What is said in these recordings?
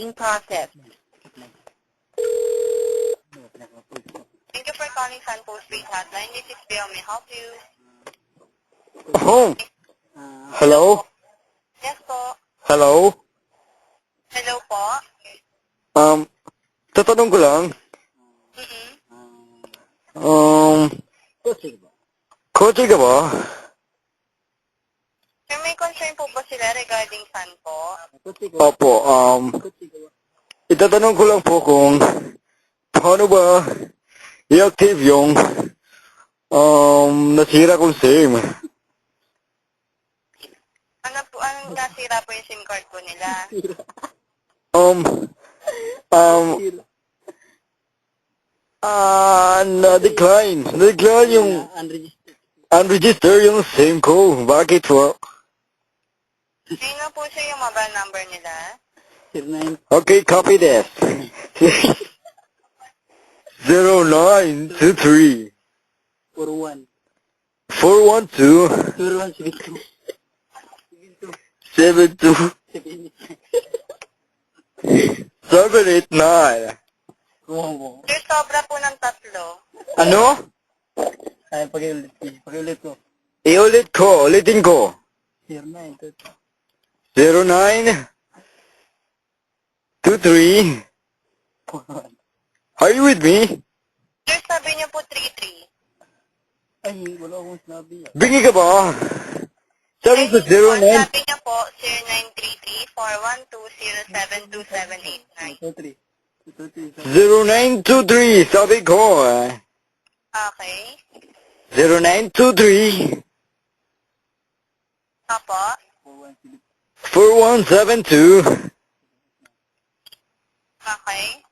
being processed. Thank you for calling Sun Postpaid Hotline. This is Bill. May I help you? Oh, hello? Yes po. Hello? Hello po. Tatanong ko lang. Kotse ka ba? Sir, may concern po ba sila regarding Sun po? Opo, itatanong ko lang po kung paano ba i-active yung nasira kong SIM. Anong nasira po yung SIM card po nila? Na-decline yung unregistered yung SIM ko. Bakit po? Ayun na po siya yung mobile number nila. Okay, copy this. 0923 412 72 789. Sir, sobra po ng tatlo. Ano? Ay, pakiulit ko. Ulitin ko. 0923. Are you with me? Sir, sabi niyo po 33. Ay, wala akong sinabi. Bingi ka ba? Sabi ko 09. Sabi niyo po, 0933-412-072789. 0923. Sabi ko. Okay. 0923. Apo. 4172. Okay.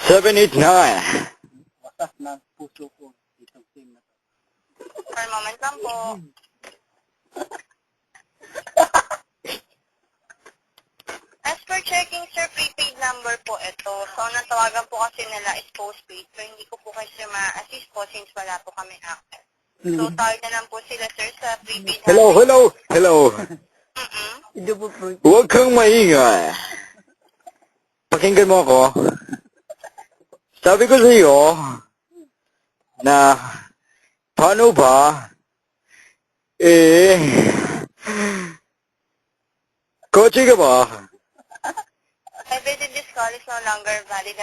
789. Wasak ng puso ko. Itong team na to. For a moment lang po. As per checking, sir, prepaid number po ito. So, ang natawagan po kasi nila is postpaid. So, hindi ko po kasi ma-assist po since wala po kami access. So, tawag na lang po sila, sir, sa prepaid. Hello. Hindi po po. Huwag kang maingay. Pakinggan mo ako. Sabi ko sa iyo na paano ba kotse ka ba? I visit this call is no longer valid.